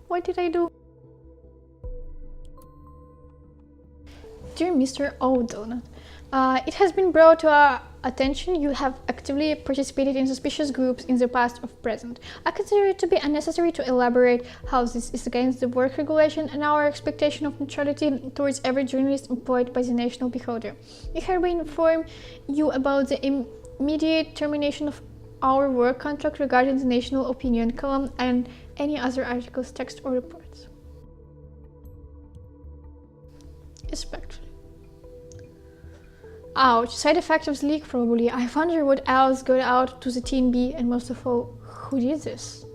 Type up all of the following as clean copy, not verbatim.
What did I do? Dear Mr. O'Donnell, it has been brought to our attention you have actively participated in suspicious groups in the past or present. I consider it to be unnecessary to elaborate how this is against the work regulation and our expectation of neutrality towards every journalist employed by the national beholder. I hereby inform you about the immediate termination of our work contract regarding the national opinion column and any other articles, text, or reports. Respectfully. Ouch, side effect of the leak probably. I wonder what else got out to the TNB, and most of all, who did this?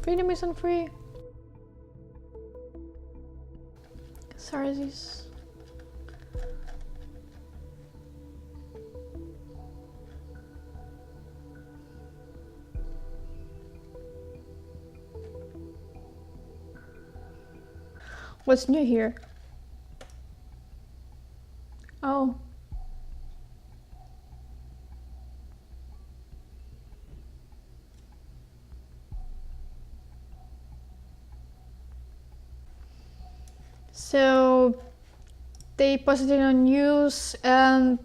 Freedom isn't free. Sarsis. What's new here? Oh. So they posted it on news and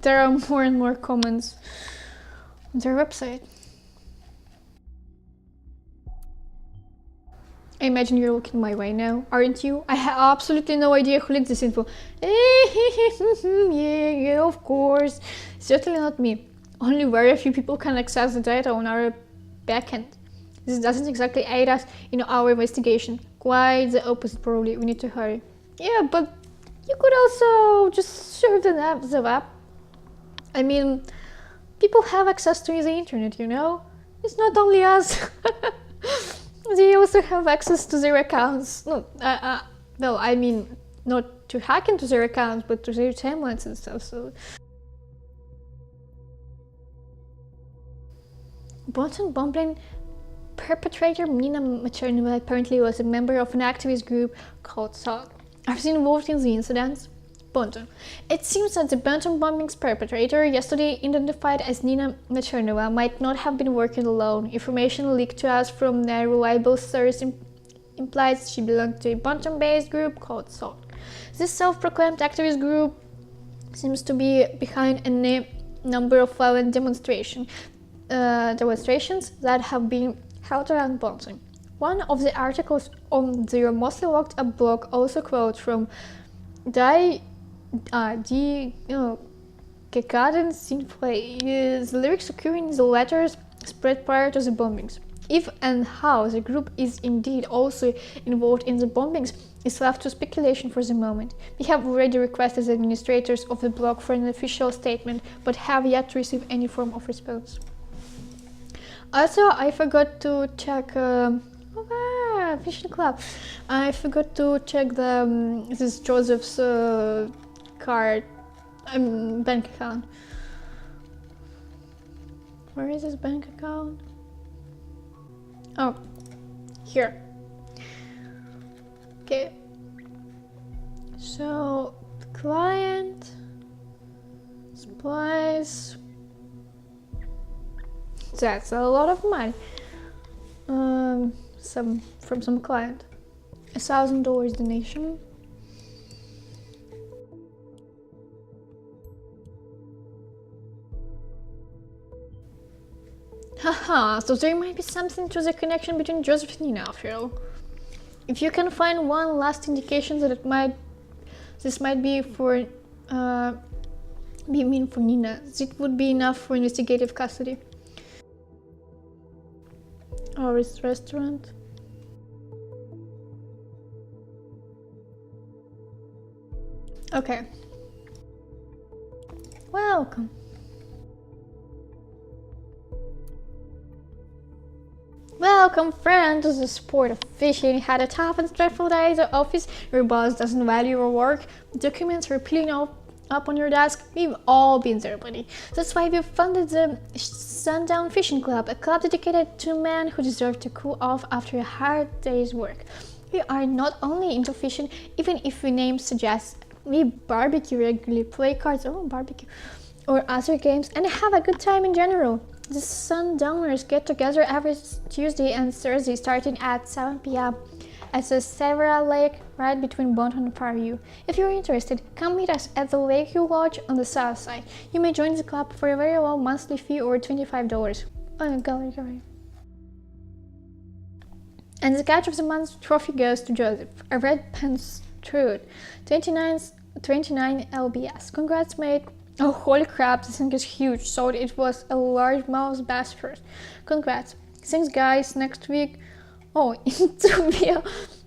there are more and more comments on their website. I imagine you're looking my way now, aren't you? I have absolutely no idea who leaked this info. Yeah, of course. Certainly not me. Only very few people can access the data on our backend. This doesn't exactly aid us in our investigation. Quite the opposite, probably. We need to hurry. Yeah, but you could also just serve the web. I mean, people have access to the internet, you know? It's not only us. They also have access to their accounts. No, well, I mean, not to hack into their accounts, but to their timelines and stuff, so... Bonton bombing perpetrator Nina Maternova apparently was a member of an activist group called SALT. I was involved in the incidents. Bonton. It seems that the Bonton bombing's perpetrator, yesterday identified as Nina Maternova, might not have been working alone. Information leaked to us from a reliable source implies she belonged to a Bonton-based group called SALT. This self-proclaimed activist group seems to be behind a number of violent demonstrations that have been held around Bonton. One of the articles on their mostly locked up blog also quotes from Kekaden Sinflay. The lyrics occurring in the letters spread prior to the bombings. If and how the group is indeed also involved in the bombings is left to speculation for the moment. We have already requested the administrators of the blog for an official statement, but have yet to receive any form of response. Also, I forgot to check fishing club. I forgot to check this Joseph's card bank account. Where is his bank account? Oh, here. Okay. So client supplies. That's a lot of money. From some client. $1,000 donation. Haha, so there might be something to the connection between Joseph and Nina after all. If you can find one last indication that this might be for for Nina, it would be enough for investigative custody. Or restaurant. Okay. Welcome. Welcome, friend, to the sport of fishing. Had a tough and stressful day at the office. Your boss doesn't value your work. Documents are piling up on your desk. We've all been there, buddy. That's why we funded the Sundown Fishing Club, a club dedicated to men who deserve to cool off after a hard day's work. We are not only into fishing, even if the name suggests. We barbecue regularly, play cards, barbecue, or other games, and have a good time in general. The Sundowners get together every Tuesday and Thursday starting at 7 p.m. at the Severa Lake right between Bonton and Fairview. If you're interested, come meet us at the Lakeview Lodge on the south side. You may join the club for a very low monthly fee or $25. Oh, gallery. And the Catch of the Month trophy goes to Joseph, a red pants truth, 29 lbs. Congrats, mate. Oh, holy crap, this thing is huge. So it was a largemouth bass first. Congrats. Thanks, guys. Next week. Oh, it will be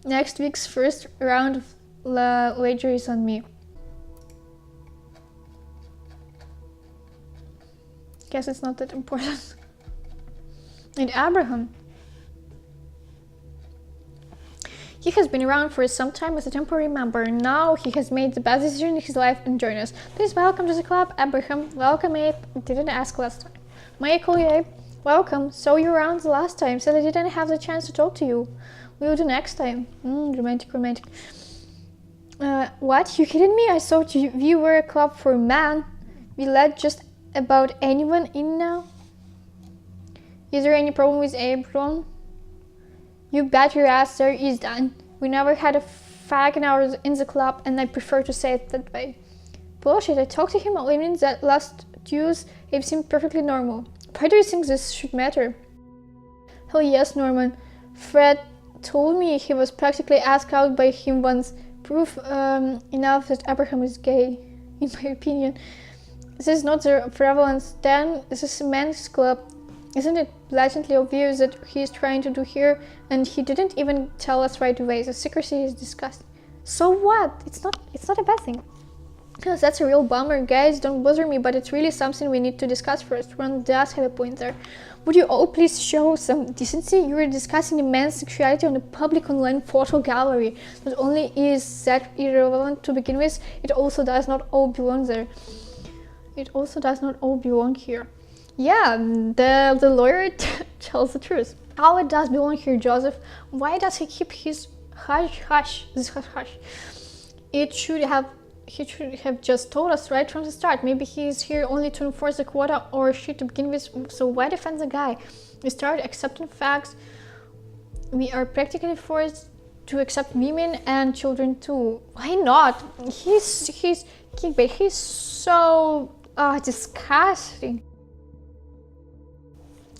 next week's first round of wager is on me. Guess it's not that important. And Abraham. He has been around for some time as a temporary member. Now he has made the best decision in his life and join us. Please welcome to the club, Abraham. Welcome, Abe. Didn't ask last time. May I call you Abe? Welcome. Saw you around the last time. Said I didn't have the chance to talk to you. We will do next time. Romantic. What? You kidding me? I thought you were a club for men. We let just about anyone in now. Is there any problem with Abe, Ron? You bet your ass there is, Dan. We never had a fag in the club, and I prefer to say it that way. Bullshit, I talked to him all evening that last Tuesday. It seemed perfectly normal. Why do you think this should matter? Hell yes, Norman. Fred told me he was practically asked out by him once. Proof enough that Abraham is gay, in my opinion. This is not the prevalence, Dan. This is a men's club. Isn't it blatantly obvious that he is trying to do here? And he didn't even tell us right away. The secrecy is disgusting. So what? It's not a bad thing. Because that's a real bummer. Guys, don't bother me, but it's really something we need to discuss first. Ron does have a point there. Would you all please show some decency? You are discussing a man's sexuality on a public online photo gallery. Not only is that irrelevant to begin with, it also does not all belong there. It also does not all belong here. Yeah, the lawyer tells the truth. How it does belong here, Joseph? Why does he keep his hush? He should have just told us right from the start. Maybe he is here only to enforce the quota or shit to begin with. So why defend the guy? We start accepting facts. We are practically forced to accept women and children too. Why not? He's kickbait. He's so disgusting.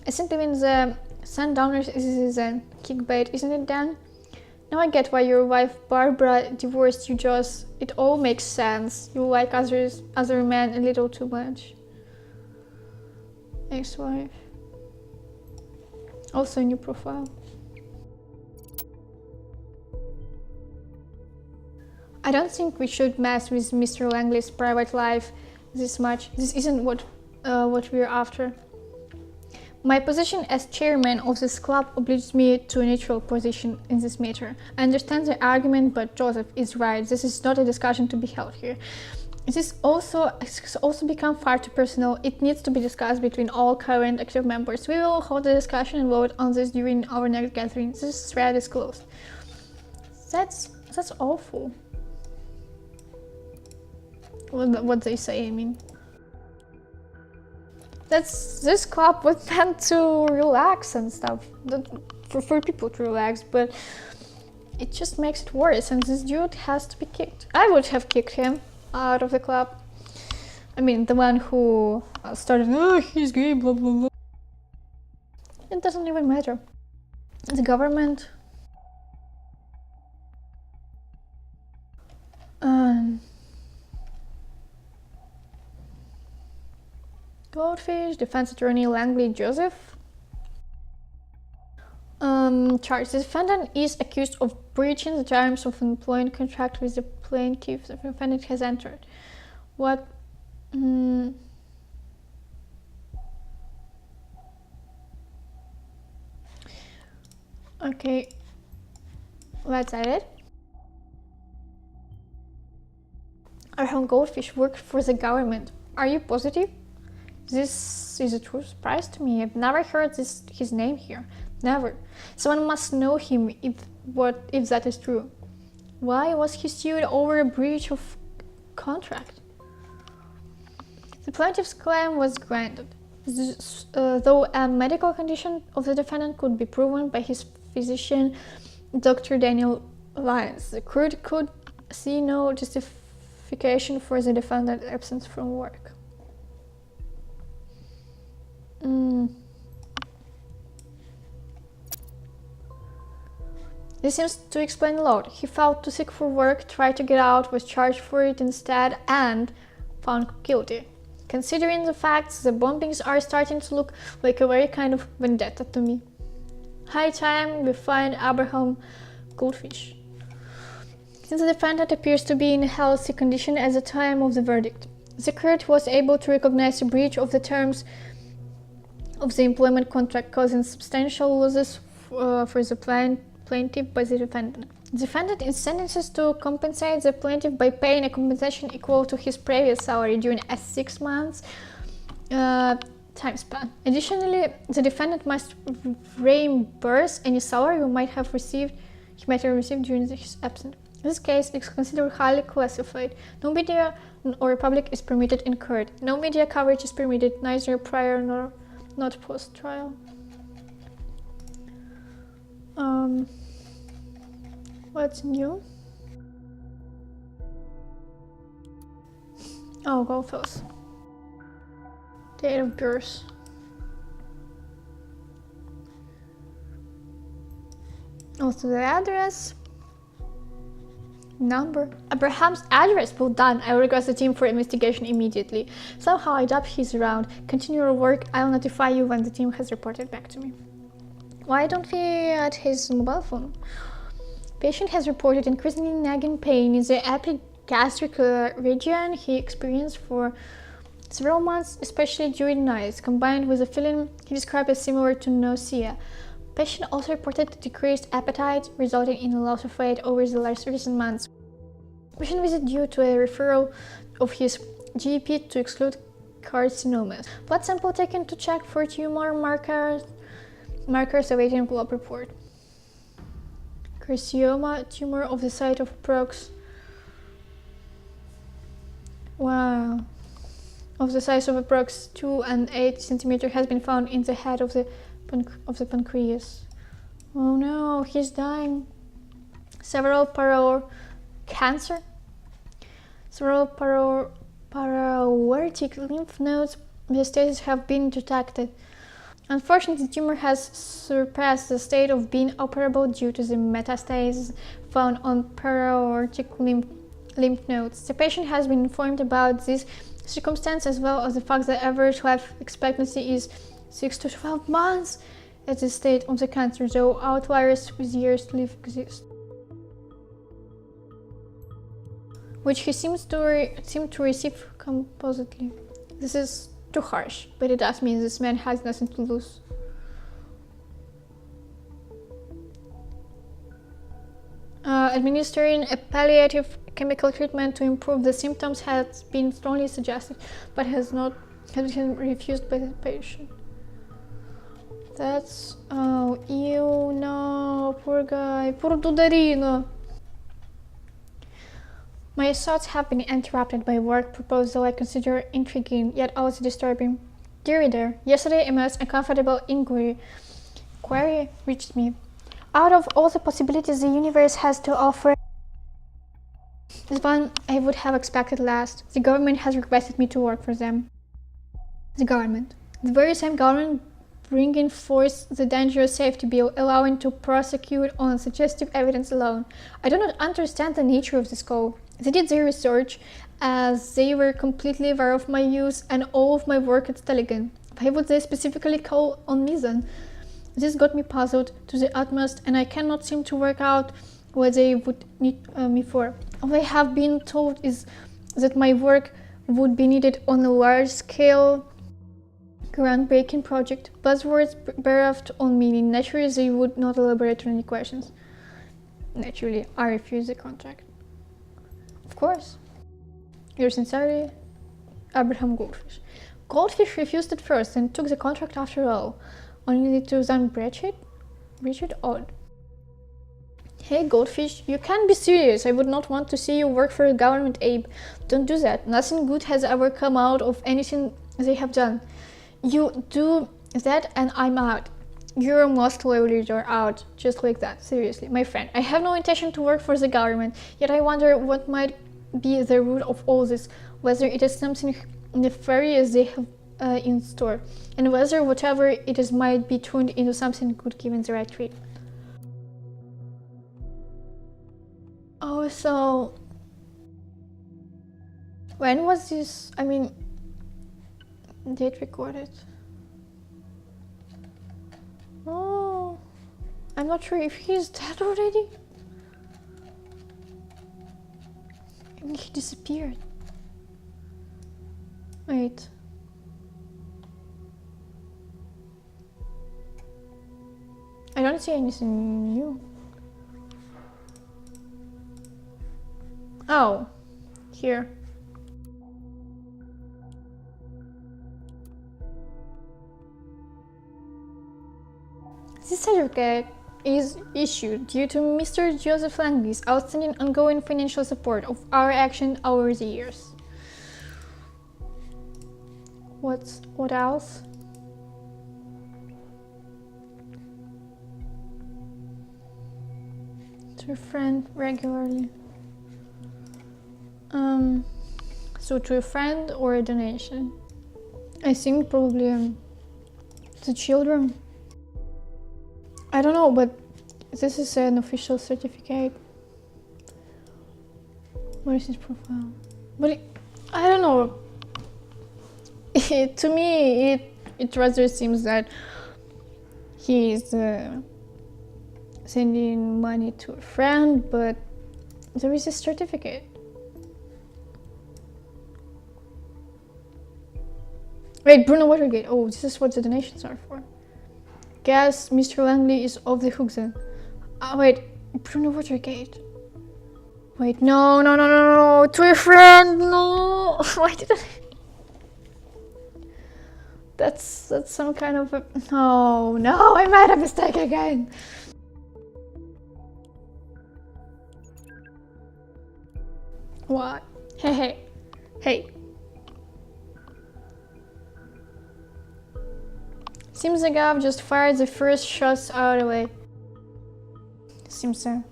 I think even the Sundowners is a kickbait, isn't it, Dan? Now I get why your wife Barbara divorced you, Joss. It all makes sense. You like other men a little too much. Ex-wife. Also a new profile. I don't think we should mess with Mr. Langley's private life this much. This isn't what we're after. My position as chairman of this club obliges me to a neutral position in this matter. I understand the argument, but Joseph is right. This is not a discussion to be held here. It has also become far too personal. It needs to be discussed between all current active members. We will hold a discussion and vote on this during our next gathering. This thread is closed. That's awful. What they say, I mean. This club was meant to relax and stuff, for people to relax, but it just makes it worse, and this dude has to be kicked. I would have kicked him out of the club. I mean, the one who started, he's gay, blah blah blah. It doesn't even matter. The government. Goldfish, defense attorney Langley Joseph. Charge. The defendant is accused of breaching the terms of an employment contract with the plaintiff the defendant has entered. What? Okay. Let's edit. Our Goldfish worked for the government. Are you positive? This is a true surprise to me. I've never heard his name here. Never. Someone must know him if that is true. Why was he sued over a breach of contract? The plaintiff's claim was granted. Though a medical condition of the defendant could be proven by his physician, Dr. Daniel Lyons, the court could see no justification for the defendant's absence from work. This seems to explain a lot. He failed to seek for work, tried to get out, was charged for it instead, and found guilty. Considering the facts, the bombings are starting to look like a very kind of vendetta to me. High time we find Abraham Goldfish. Since the defendant appears to be in a healthy condition at the time of the verdict, the court was able to recognize a breach of the terms of the employment contract, causing substantial losses for the plaintiff by the defendant. The defendant is sentenced to compensate the plaintiff by paying a compensation equal to his previous salary during a 6 months time span. Additionally, the defendant must reimburse any salary he might have received during his absence. This case is considered highly classified. No media or public is permitted in court. No media coverage is permitted, neither prior nor not post-trial. What's new? Oh, GOLDFELS. Date of birth. Also the address. Number. Abraham's address. Well done. I will request the team for investigation immediately. Somehow I doubt he's around. Continue your work. I'll notify you when the team has reported back to me. Why don't we add his mobile phone? Patient has reported increasingly nagging pain in the epigastric region he experienced for several months, especially during nights, combined with a feeling he described as similar to nausea. Patient also reported decreased appetite, resulting in a loss of weight over the last recent months. Patient visit due to a referral of his GP to exclude carcinomas. Blood sample taken to check for tumor markers awaiting lab report. Carcinoma tumor of the site of approx. Wow. Of the size of approx 2 and 8 cm has been found in the head of the pancreas. Oh no, he's dying. Several cancer. Several paraortic lymph nodes metastases have been detected. Unfortunately, the tumor has surpassed the state of being operable due to the metastases found on paraortic lymph nodes. The patient has been informed about this circumstance as well as the fact that average life expectancy is 6 to 12 months at the state of the cancer, though outliers with years to live exist. Which he seemed to receive compositely. This is too harsh, but it does mean this man has nothing to lose. Administering a palliative chemical treatment to improve the symptoms has been strongly suggested, but has been refused by the patient. That's... oh, ew, no, poor guy, poor Dudarino. My thoughts have been interrupted by a work proposal I consider intriguing, yet also disturbing. Dear reader, yesterday a most uncomfortable inquiry reached me. Out of all the possibilities the universe has to offer, this one I would have expected last. The government has requested me to work for them. The government. The very same government bringing forth the dangerous safety bill, allowing to prosecute on suggestive evidence alone. I do not understand the nature of this call. They did their research, as they were completely aware of my use and all of my work at Telegram. Why would they specifically call on me then? This got me puzzled to the utmost, and I cannot seem to work out what they would need me for. All I have been told is that my work would be needed on a large-scale, groundbreaking project. Buzzwords bereft on meaning. Naturally, they would not elaborate on any questions. Naturally, I refuse the contract. Of course. Yours sincerely, Abraham Goldfish. Goldfish refused at first and took the contract after all, only to then breach it? Odd. Hey Goldfish, you can't be serious. I would not want to see you work for a government, Abe. Don't do that. Nothing good has ever come out of anything they have done. You do that and I'm out. You're most likely you're out, just like that. Seriously, my friend. I have no intention to work for the government, yet I wonder what might be the root of all this, whether it is something nefarious they have in store, and whether whatever it is might be turned into something good given the right treatment. Oh, so when was this? I mean, date recorded? Oh, I'm not sure if he's dead already. I mean, he disappeared. Wait. I don't see anything new. Oh, here. This certificate is issued due to Mr. Joseph Langley's outstanding ongoing financial support of our action over the years. What else? To a friend regularly. So to a friend or a donation? I think probably to children. I don't know, but this is an official certificate. What is his profile? But I don't know. To me, it rather seems that he is sending money to a friend, but there is a certificate. Wait, Bruno Watergate. Oh, this is what the donations are for. Guess Mr. Langley is off the hook then. Wait, Bruno Watergate. Wait, no, to a friend, no. Why did I? That's some kind of a... No, I made a mistake again. What? Hey. Seems the Gov just fired the first shots out of the way. Seems so.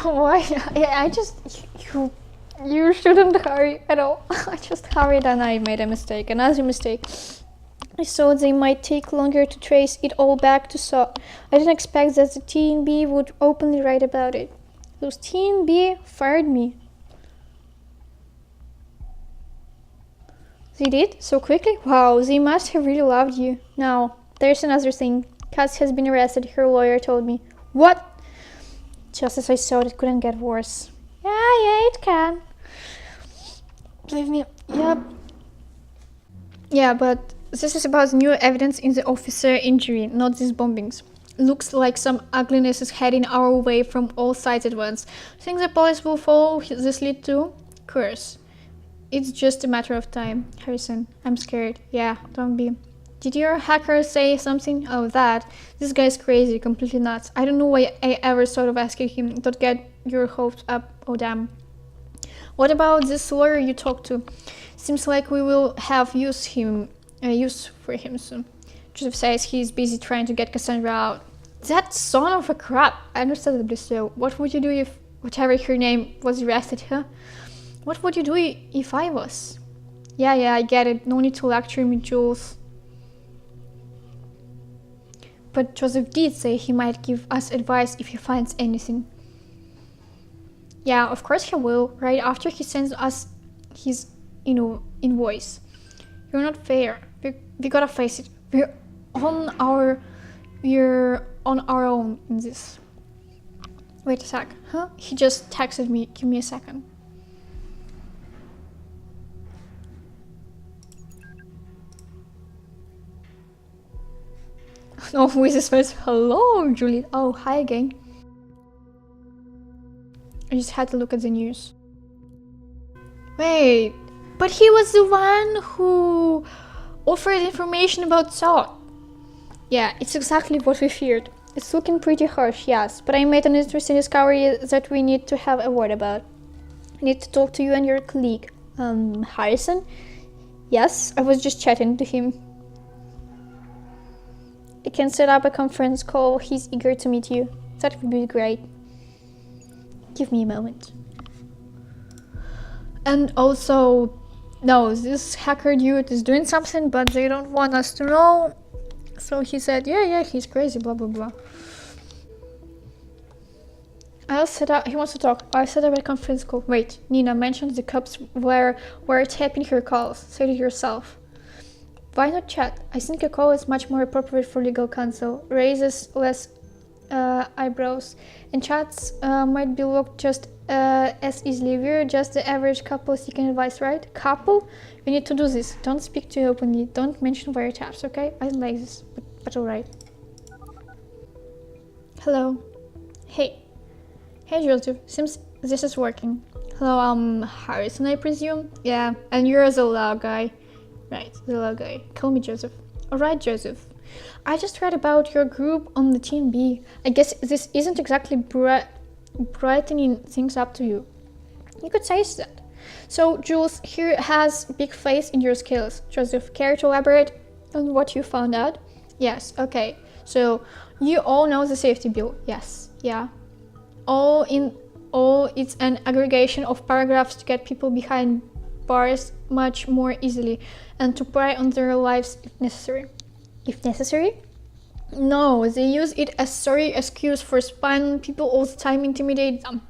Why? You shouldn't hurry at all. I just hurried and I made a mistake, another mistake. I thought they might take longer to trace it all back to Saw. I didn't expect that the TNB would openly write about it. Those TNB fired me. They did? So quickly? Wow, they must have really loved you. Now, there's another thing. Cass has been arrested, her lawyer told me. What? Just as I thought, it couldn't get worse. Yeah, it can. Believe me, yep. Yeah, but this is about new evidence in the officer injury, not these bombings. Looks like some ugliness is heading our way from all sides at once. Think the police will follow this lead too? Curse. It's just a matter of time. Harrison, I'm scared. Yeah, don't be. Did your hacker say something? Oh, that. This guy's crazy, completely nuts. I don't know why I ever thought of asking him. Don't get your hopes up. Oh, damn. What about this lawyer you talked to? Seems like we will have use for him soon. Joseph says he's busy trying to get Cassandra out. That son of a crap. Understandably so. What would you do if whatever her name was arrested, huh? What would you do if I was? Yeah, I get it. No need to lecture me, Jules. But Joseph did say he might give us advice if he finds anything. Yeah, of course he will, right after he sends us his, invoice. You're not fair. We gotta face it. We're on our own in this. Wait a sec, huh? He just texted me. Give me a second. Oh, who is this person? Hello, Juliet. Oh, hi again. I just had to look at the news. Wait, but he was the one who offered information about Saw. Yeah, it's exactly what we feared. It's looking pretty harsh, yes, but I made an interesting discovery that we need to have a word about. I need to talk to you and your colleague. Harrison? Yes, I was just chatting to him. I can set up a conference call. He's eager to meet you. That would be great. Give me a moment. And also, no, this hacker dude is doing something, but they don't want us to know. So he said, yeah, he's crazy, blah, blah, blah. He wants to talk. I set up a conference call. Wait, Nina mentioned the cops were taping her calls. Say it yourself. Why not chat? I think a call is much more appropriate for legal counsel. Raises less eyebrows. And chats might be looked just as easily. We're just the average couple seeking advice, right? Couple? We need to do this. Don't speak too openly. Don't mention wiretaps, okay? I don't like this, but alright. Hello. Hey, Joseph. Seems this is working. Hello, Harrison, I presume? Yeah, and you're the law guy. Right, the law guy. Call me Joseph. Alright, Joseph. I just read about your group on the TNB. I guess this isn't exactly brightening things up to you. You could say that. So, Jules here has big faith in your skills. Joseph, care to elaborate on what you found out? Yes, okay. So, you all know the safety bill. Yes, yeah. All, it's an aggregation of paragraphs to get people behind bars much more easily and to prey on their lives if necessary. If necessary? No, they use it as sorry excuse for spying on people all the time, intimidate them.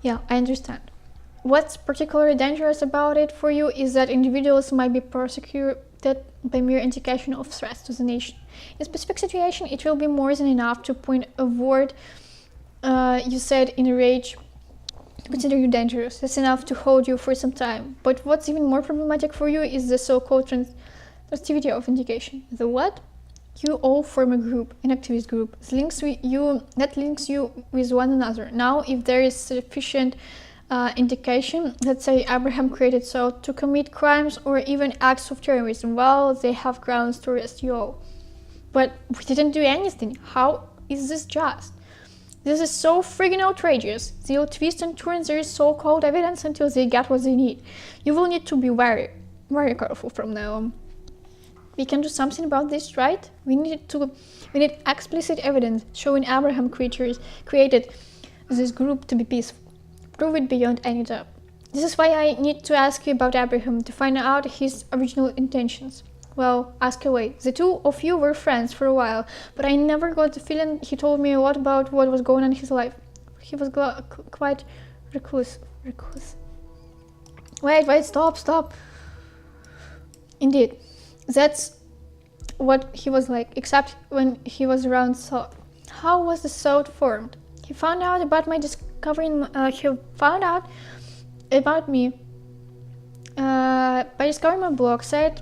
Yeah, I understand. What's particularly dangerous about it for you is that individuals might be prosecuted by mere indication of threats to the nation. In a specific situation, it will be more than enough to point a word you said in a rage to consider you dangerous. That's enough to hold you for some time. But what's even more problematic for you is the so-called transitivity of indication. The what? You all form a group, an activist group, that links you with one another. Now, if there is sufficient indication, let's say Abraham created salt to commit crimes or even acts of terrorism, well, they have grounds to arrest you all. But we didn't do anything. How is this just? This is so friggin' outrageous. They'll twist and turn their so-called evidence until they get what they need. You will need to be very, very careful from now on. We can do something about this, right? We need explicit evidence showing Abraham created this group to be peaceful. Prove it beyond any doubt. This is why I need to ask you about Abraham, to find out his original intentions. Well, ask away. The two of you were friends for a while, but I never got the feeling he told me a lot about what was going on in his life. He was quite recluse. Wait, stop. Indeed, that's what he was like, except when he was around salt. How was the salt formed? He found out about my discovery, he found out about me by discovering my blog site.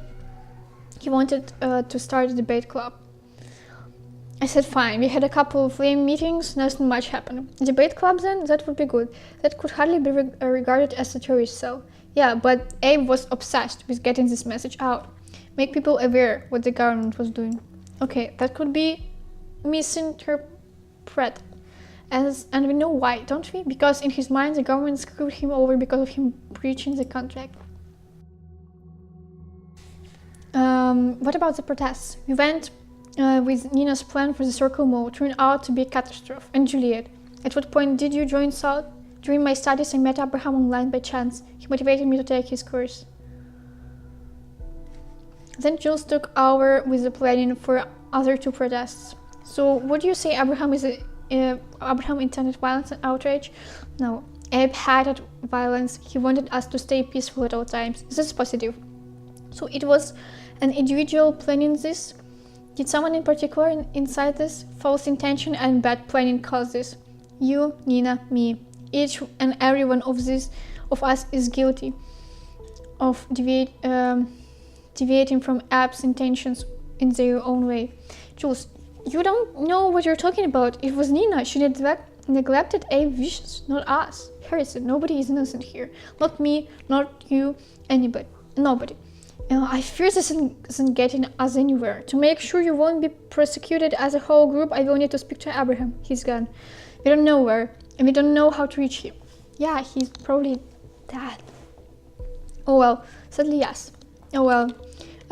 He wanted to start a debate club. I said fine. We had a couple of lame meetings, nothing much happened. Debate club then? That would be good. That could hardly be regarded as a terrorist cell. Yeah, but Abe was obsessed with getting this message out. Make people aware what the government was doing. Okay, that could be misinterpreted. And we know why, don't we? Because in his mind the government screwed him over because of him breaching the contract. What about the protests? We went with Nina's plan for the circle mall. Turned out to be a catastrophe. And Juliet, at what point did you join SALT? During my studies I met Abraham online by chance. He motivated me to take his course. Then Jules took over with the planning for other two protests. So would you say Abraham intended violence and outrage? No. Abe hated violence. He wanted us to stay peaceful at all times. This is positive. So it was an individual planning this? Did someone in particular inside this? False intention and bad planning caused this. You, Nina, me. Each and every one of us is guilty of deviating from Abe's intentions in their own way. Jules, you don't know what you're talking about. It was Nina. She neglected Abe's wishes, not us. Harrison, nobody is innocent here. Not me, not you, anybody. Nobody. I fear this isn't getting us anywhere. To make sure you won't be prosecuted as a whole group, I will need to speak to Abraham. He's gone. We don't know where, and we don't know how to reach him. Yeah, he's probably dead. Oh well, sadly yes. Oh well.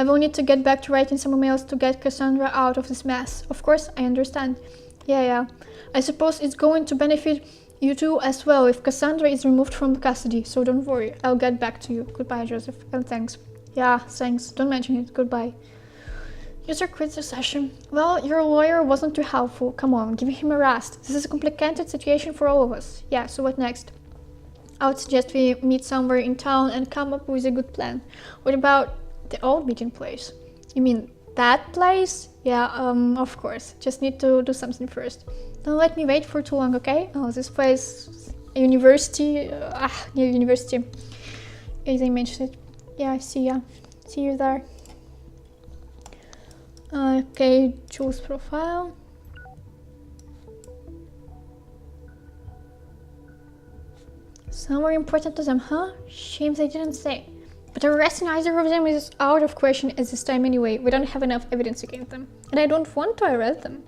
I will need to get back to writing some emails to get Cassandra out of this mess. Of course, I understand. Yeah. I suppose it's going to benefit you too as well if Cassandra is removed from custody, so don't worry. I'll get back to you. Goodbye, Joseph, and thanks. Yeah, thanks. Don't mention it. Goodbye. User quits the session. Well, your lawyer wasn't too helpful. Come on, give him a rest. This is a complicated situation for all of us. Yeah, so what next? I would suggest we meet somewhere in town and come up with a good plan. What about the old meeting place? You mean that place? Yeah, of course. Just need to do something first. Don't let me wait for too long, okay? Oh, this place, university, near university. As I mentioned it. Yeah, see ya. See you there. Okay, choose profile. Somewhere important to them, huh? Shame they didn't say. But arresting either of them is out of question at this time anyway. We don't have enough evidence against them. And I don't want to arrest them.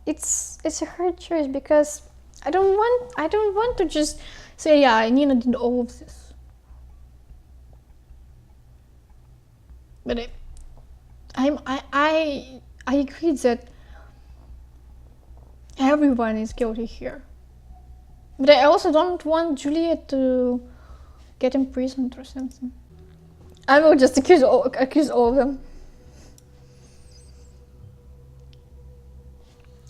It's a hard choice because I don't want to just say, yeah, Nina did all of this. But I agree that everyone is guilty here. But I also don't want Juliet to get imprisoned or something. I will just accuse all of them.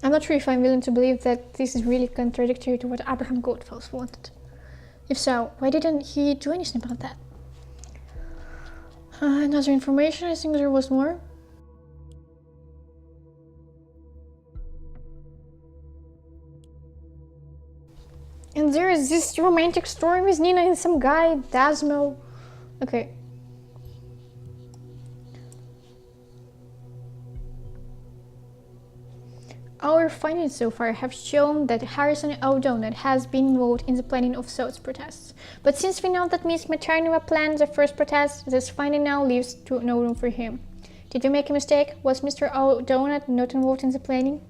I'm not sure if I'm willing to believe that this is really contradictory to what Abraham GOLDFELS wanted. If so, why didn't he do anything about that? Another information, I think there was more. And there is this romantic story with Nina and some guy, Dasmo. Okay. Our findings so far have shown that Harrison O'Donnell has been involved in the planning of such protests. But since we know that Miss Maternova planned the first protest, this finding now leaves no room for him. Did we make a mistake? Was Mr. O'Donnell not involved in the planning?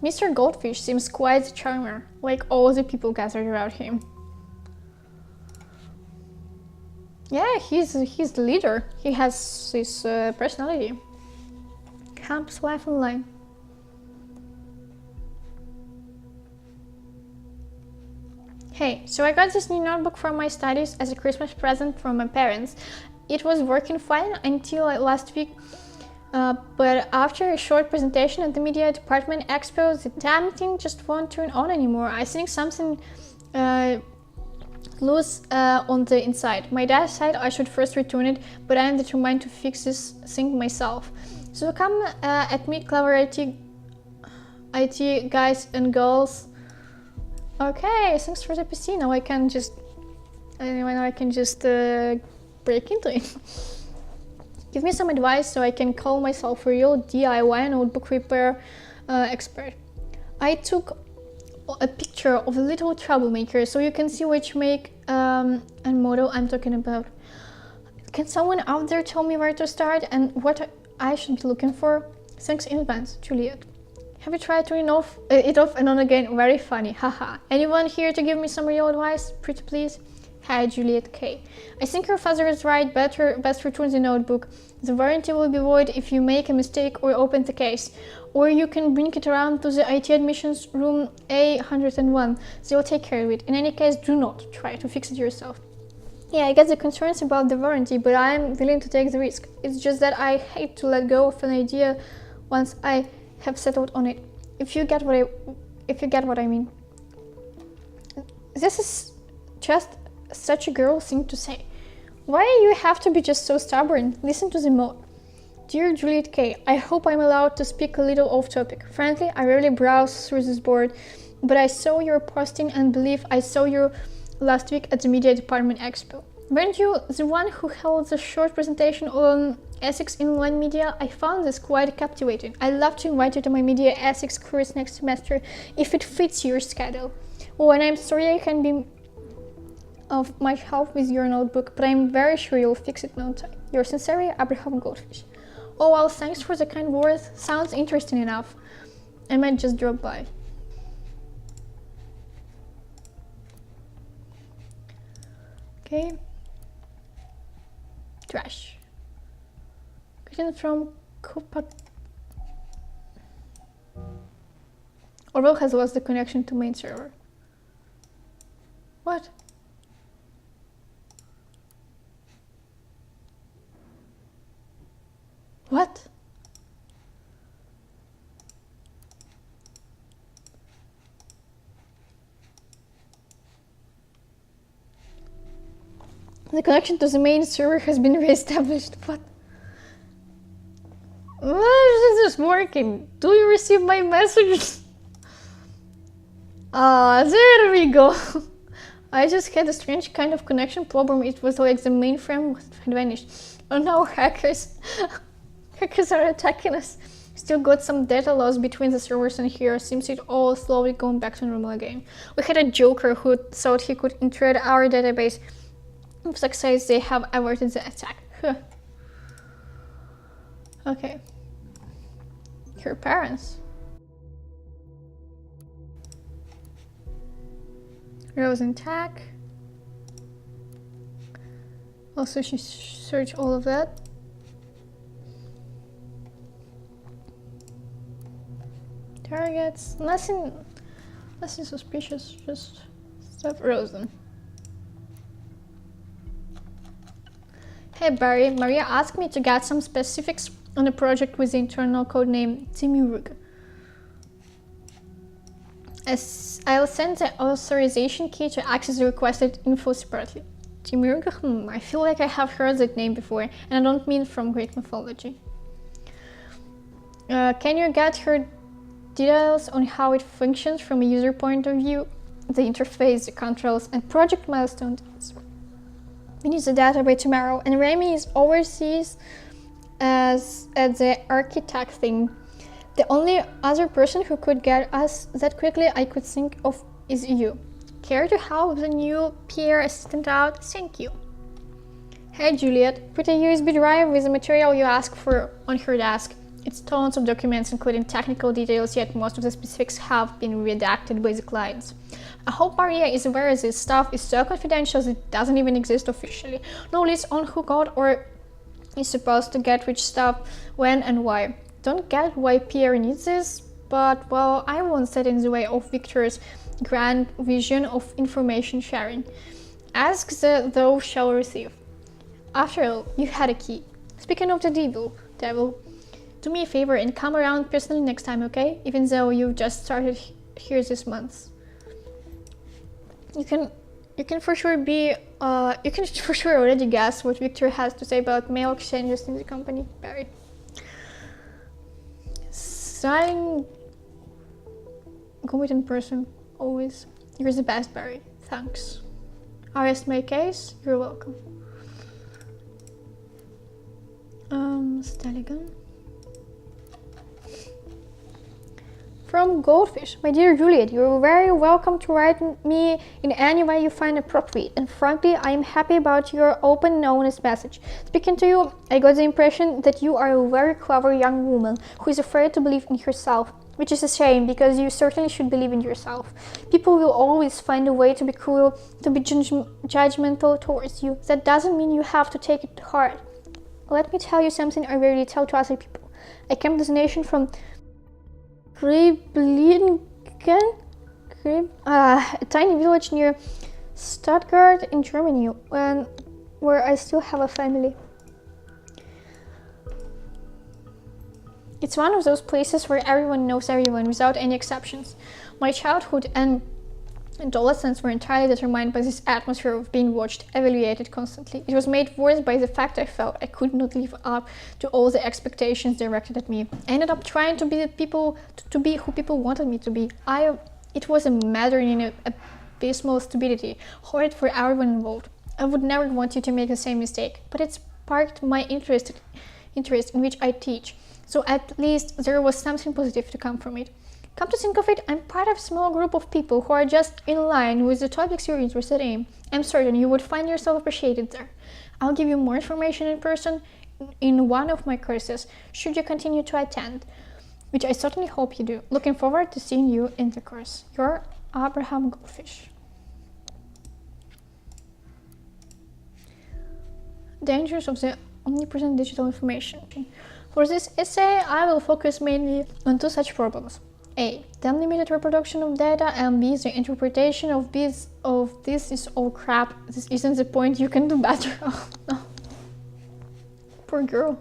Mr. Goldfish seems quite a charmer, like all the people gathered around him. Yeah, he's the leader. He has his personality. Camp's life online. Hey, so I got this new notebook for my studies as a Christmas present from my parents. It was working fine until last week, but after a short presentation at the Media Department Expo, the damn thing just won't turn on anymore. I think something loose on the inside. My dad said I should first return it, but I am determined to fix this thing myself. So come at me, clever IT guys and girls. Okay, thanks for the PC. Now I can just break into it. Give me some advice so I can call myself a real DIY notebook repair expert. I took a picture of a little troublemaker so you can see which make and model I'm talking about. Can someone out there tell me where to start and what I should be looking for? Thanks in advance, Juliet. Have you tried turning it off and on again? Very funny, haha. Anyone here to give me some real advice? Pretty please? Hi, Juliet K. I think your father is right. Best return the notebook. The warranty will be void if you make a mistake or open the case. Or you can bring it around to the IT admissions room A101. They'll take care of it. In any case, do not try to fix it yourself. Yeah, I get the concerns about the warranty, but I'm willing to take the risk. It's just that I hate to let go of an idea once I have settled on it. If you get what I mean. This is just such a girl thing to say. Why do you have to be just so stubborn? Listen to the mode. Dear Juliet K, I hope I'm allowed to speak a little off topic. Frankly, I rarely browse through this board, but I saw your posting and believe I saw you last week at the Media Department Expo. Weren't you the one who held the short presentation on ethics in online media? I found this quite captivating. I'd love to invite you to my media ethics course next semester if it fits your schedule. Oh, and I'm sorry I can be of much help with your notebook, but I'm very sure you'll fix it no time. Yours sincerely, Abraham Goldfish. Oh well, thanks for the kind words. Sounds interesting enough. I might just drop by. Okay. Trash. Question from Copa. Orwell has lost the connection to main server. What? What? The connection to the main server has been re-established. What? Why is this working? Do you receive my message? Ah, there we go. I just had a strange kind of connection problem. It was like the mainframe had vanished. Oh no, hackers. Hackers are attacking us. Still got some data loss between the servers and here. Seems it all slowly going back to normal again. We had a joker who thought he could intrude our database. With success, they have averted the attack. Huh. Okay. Her parents. Rose and tag. Also, she searched all of that. Targets. Nothing suspicious. Just stuff. Rosen. Hey Barry, Maria asked me to get some specifics on the project with the internal code name Timurug. As I'll send the authorization key to access the requested info separately. Timurug? I feel like I have heard that name before, and I don't mean from Greek mythology. Can you get her details on how it functions from a user point of view? The interface, the controls, and project milestones. We need the data by tomorrow, and Remy is overseas as at the architect thing. The only other person who could get us that quickly I could think of is you. Care to help the new PR assistant out? Thank you. Hey Juliet, put a USB drive with the material you asked for on her desk. It's tons of documents including technical details, yet most of the specifics have been redacted by the clients. I hope Maria is aware this stuff is so confidential that it doesn't even exist officially. No list on who got or is supposed to get which stuff, when and why. Don't get why Pierre needs this, but well, I won't stand in the way of Victor's grand vision of information sharing. Ask the thou shall receive. After all, you had a key. Speaking of the devil, do me a favor and come around personally next time, okay? Even though you've just started here this month. You can for sure already guess what Victor has to say about mail exchanges in the company, Barry. Sign competent person, always. You're the best, Barry. Thanks. I rest my case. You're welcome. Staligan. From Goldfish. My dear Juliet, you're very welcome to write me in any way you find appropriate, and frankly, I am happy about your open and honest message. Speaking to you, I got the impression that you are a very clever young woman who is afraid to believe in herself, which is a shame, because you certainly should believe in yourself. People will always find a way to be cruel, to be judgmental towards you. That doesn't mean you have to take it hard. Let me tell you something I rarely tell to other people. I came to this nation from Kreblingen, a tiny village near Stuttgart in Germany, where I still have a family. It's one of those places where everyone knows everyone without any exceptions. My childhood and adolescence were entirely determined by this atmosphere of being watched, evaluated constantly. It was made worse by the fact I felt I could not live up to all the expectations directed at me. I ended up trying to be who people wanted me to be. It was a matter in abysmal stupidity, horrid for everyone involved. I would never want you to make the same mistake, but it sparked my interest in which I teach. So at least there was something positive to come from it. Come to think of it, I'm part of a small group of people who are just in line with the topics you're interested in. I'm certain you would find yourself appreciated there. I'll give you more information in person in one of my courses, should you continue to attend. which I certainly hope you do. Looking forward to seeing you in the course. Your Abraham Goldfish. Dangers of the omnipresent digital information. For this essay, I will focus mainly on two such problems. A. The unlimited reproduction of data, and B. The interpretation of this is all crap. This isn't the point, you can do better. Oh no. Poor girl.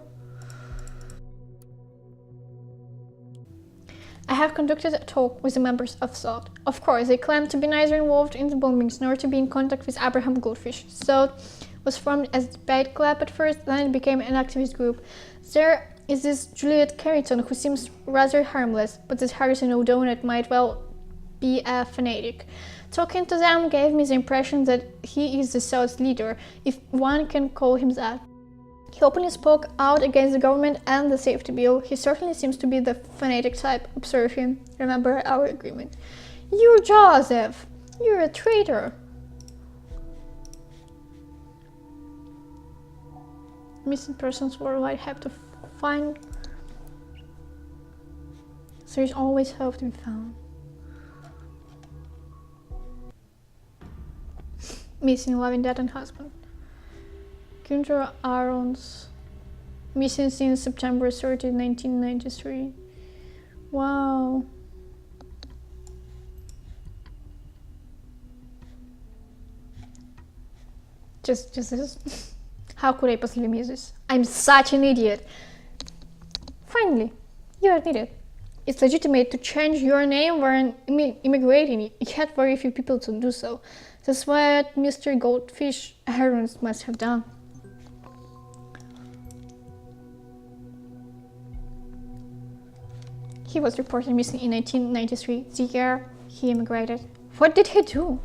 I have conducted a talk with the members of SOT. Of course, they claimed to be neither involved in the bombings nor to be in contact with Abraham Goldfish. SOT was formed as a debate club at first, then it became an activist group. There is this JULIET KERRINGTON who seems rather harmless, but this Harrison O'Donnell might well be a fanatic. Talking to them gave me the impression that he is the SOT's leader, if one can call him that. He openly spoke out against the government and the safety bill. He certainly seems to be the fanatic type. Observe him. Remember our agreement. You, Joseph! You're a traitor! Missing persons worldwide have to find. There is always hope to be found. Missing loving dad and husband. Günther Ahrens, missing since September 30, 1993. Wow. Just this. How could I possibly miss this? I'm such an idiot. Finally, you admit it. It's legitimate to change your name when immigrating, yet very few people to do so. That's what Mr. Goldfish Ahrens must have done. He was reported missing in 1993, the year he immigrated. What did he do?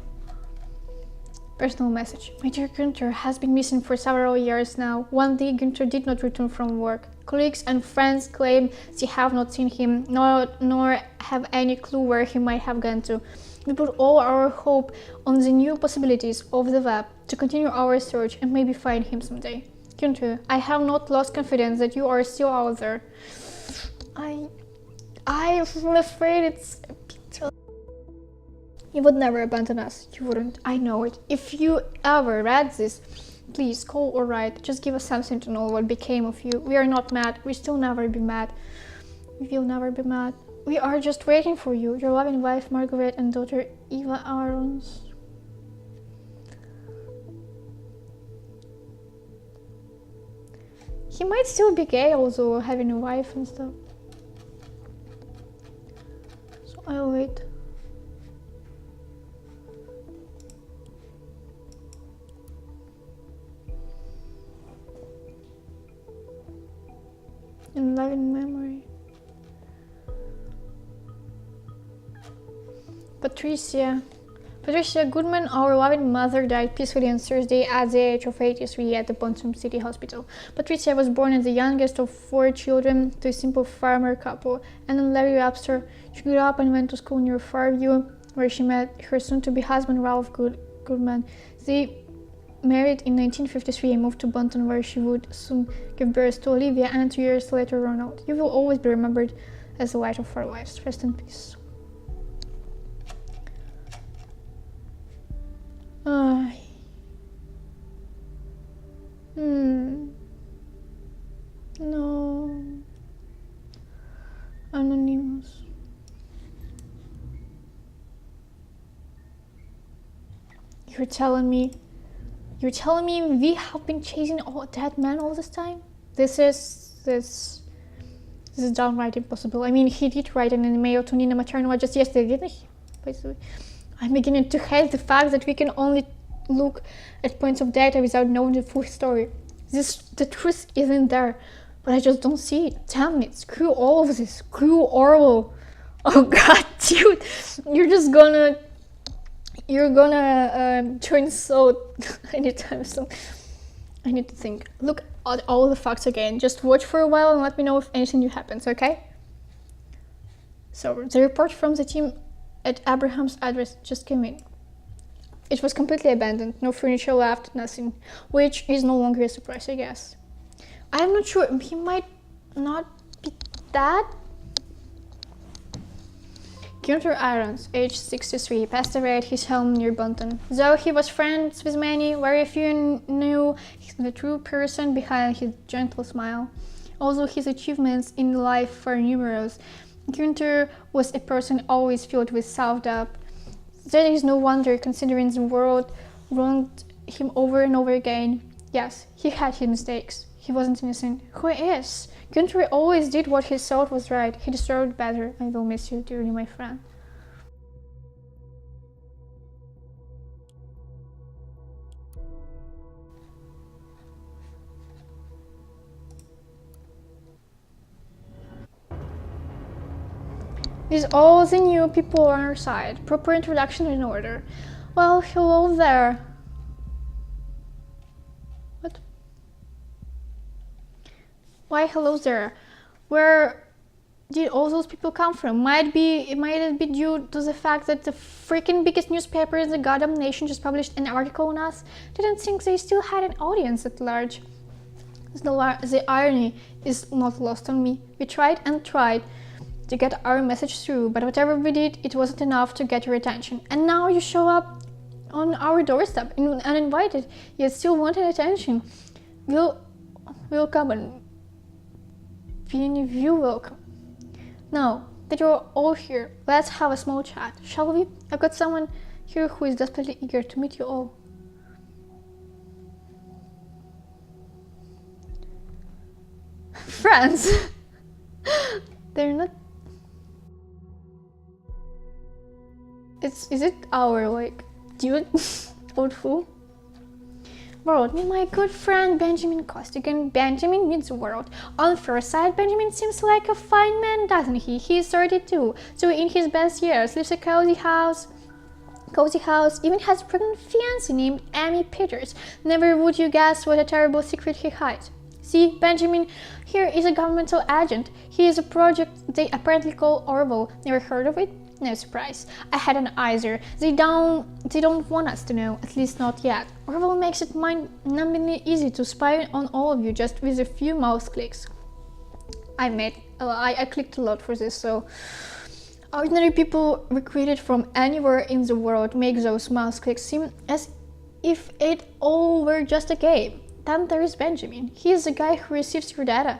Personal message. My dear Günther has been missing for several years now. One day Günther did not return from work. Colleagues and friends claim they have not seen him, nor have any clue where he might have gone to. We put all our hope on the new possibilities of the web to continue our search and maybe find him someday. Günther, I have not lost confidence that you are still out there. I'm afraid it's a bit. You would never abandon us. You wouldn't. I know it. If you ever read this, please call or write. Just give us something to know what became of you. We are not mad. We still never be mad. We will never be mad. We are just waiting for you. Your loving wife, Margaret, and daughter, Eva Ahrens. He might still be gay, also having a wife and stuff. So I'll wait. In loving memory. Patricia Goodman, our loving mother, died peacefully on Thursday at the age of 83 at the Bonham City Hospital. Patricia was born as the youngest of 4 children to a simple farmer couple, and then Larry Webster. She grew up and went to school near Fairview, where she met her soon-to-be husband, Ralph Goodman. They married in 1953 and moved to Bonton, where she would soon give birth to Olivia and 2 years later Ronald. You will always be remembered as the wife of 4 wives. Rest in peace. No. Anonymous. You're telling me we have been chasing that man all this time? This is downright impossible. I mean, he did write an email to Nina Maternova just yesterday, didn't he? By the way, I'm beginning to hate the fact that we can only look at points of data without knowing the full story. The truth isn't there, but I just don't see it. Damn it, screw all of this. Screw Orwell. Oh god, dude, you're gonna join so anytime soon. I need to think. Look at all the facts again. Just watch for a while and let me know if anything new happens, okay? So, the report from the team at Abraham's address just came in. It was completely abandoned, no furniture left, nothing, which is no longer a surprise, I guess. I'm not sure, he might not be that Gunther Irons, age 63, passed away at his home near Bunton. Though he was friends with many, very few knew the true person behind his gentle smile. Although his achievements in life were numerous, Gunther was a person always filled with self-doubt. That is no wonder, considering the world wronged him over and over again. Yes, he had his mistakes. He wasn't innocent. Who is? Gunther always did what he thought was right. He deserved better. I will miss you dearly, my friend. With all the new people on our side, proper introduction in order. Well, hello there. What? Why hello there? Where did all those people come from? Might it be due to the fact that the freaking biggest newspaper in the goddamn nation just published an article on us? Didn't think they still had an audience at large. The irony is not lost on me. We tried and tried to get our message through, but whatever we did, it wasn't enough to get your attention. And now you show up on our doorstep uninvited, yet still wanting attention. We'll come and you welcome. Now that you're all here, let's have a small chat, shall we? I've got someone here who is desperately eager to meet you all. Friends! They're not... Is it our, like, dude? Old fool? World, meet my good friend Benjamin Costigan. Benjamin meets the world. On first sight, Benjamin seems like a fine man, doesn't he? He's 32, so in his best years, lives a cozy house, even has a pregnant fiancée named Amy Peters. Never would you guess what a terrible secret he hides. See, Benjamin here is a governmental agent. He is a project they apparently call Orwell. Never heard of it? No surprise. I had an eyesore. They don't want us to know, at least not yet. Orwell makes it mind-numbingly easy to spy on all of you just with a few mouse clicks. I clicked a lot for this, so ordinary people recruited from anywhere in the world make those mouse clicks seem as if it all were just a game. Then there is Benjamin. He is the guy who receives your data,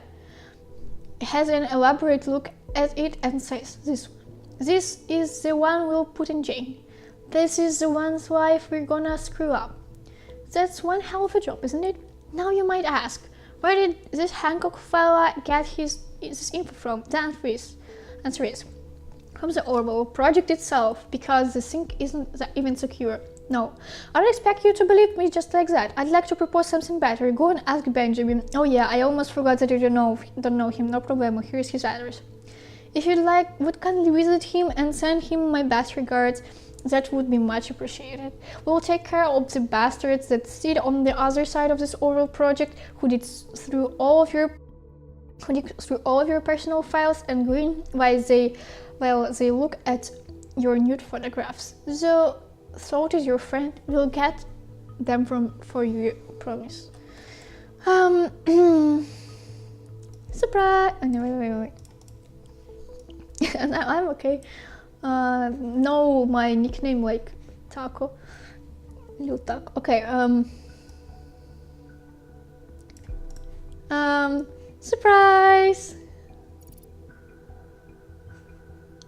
has an elaborate look at it and says, This is the one we'll put in jail. This is the one's life we're gonna screw up. That's one hell of a job, isn't it? Now you might ask, where did this Hancock fella get this info from? The answer is from the Orwell project itself, because the thing isn't even secure. No, I don't expect you to believe me just like that. I'd like to propose something better. Go and ask Benjamin. Oh yeah, I almost forgot that you don't know him. No problemo. Here's his address. If you'd like, would kindly visit him and send him my best regards. That would be much appreciated. We'll take care of the bastards that sit on the other side of this Orwell project, who dig through all of your personal files and grin while they look at your nude photographs. So, thought is your friend. We'll get them for you, promise. Surprise! Oh, no, wait. I'm okay. No, my nickname like Taco. Little Taco. Okay, surprise!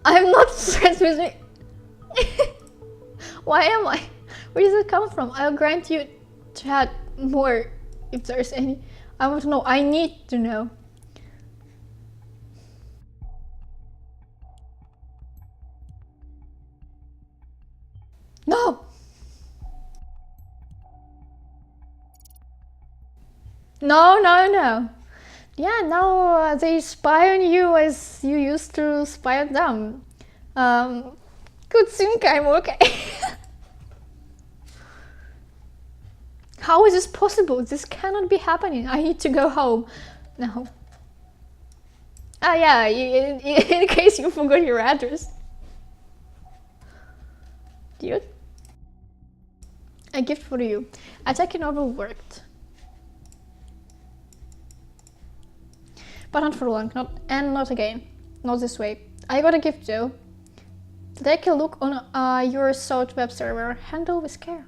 I'm not friends with me. Why am I? Where does it come from? I'll grant you chat more if there's any. I want to know. I need to know. No! No. Yeah, now they spy on you as you used to spy on them. Good think I'm okay. How is this possible? This cannot be happening. I need to go home. No. Ah yeah, in case you forgot your address. Dude. A gift for you. Attacking Orwell worked. But not for long, not again. Not this way. I got a gift though. Take a look on your sought web server. Handle with care.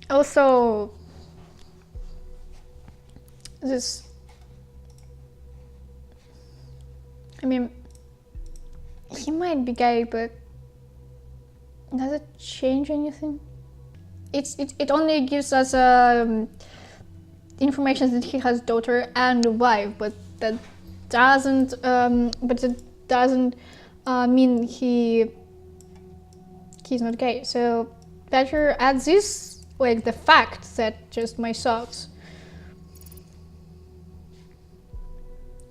Also, this, I mean, he might be gay, but does it change anything? It only gives us information that he has a daughter and a wife, but that doesn't mean he's not gay. So better add this, like the fact that just my thoughts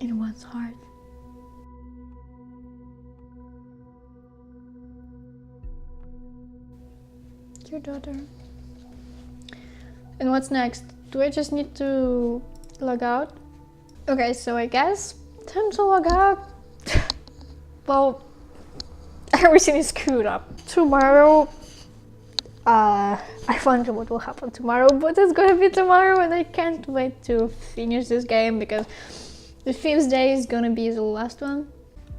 in one's heart. Your daughter. And what's next? Do I just need to log out? Okay, so I guess time to log out. Well, everything is screwed up. Tomorrow, I wonder what will happen tomorrow, but it's gonna be tomorrow and I can't wait to finish this game because the 5th day is gonna be the last one.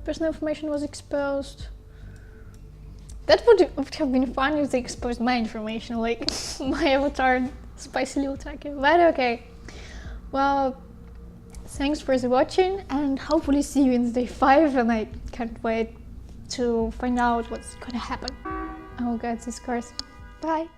Personal information was exposed. That would have been fun if they exposed my information, like my avatar, spicy little taco. But okay. Well, thanks for watching and hopefully see you in day 5, and I can't wait to find out what's gonna happen. I will get this course. Bye.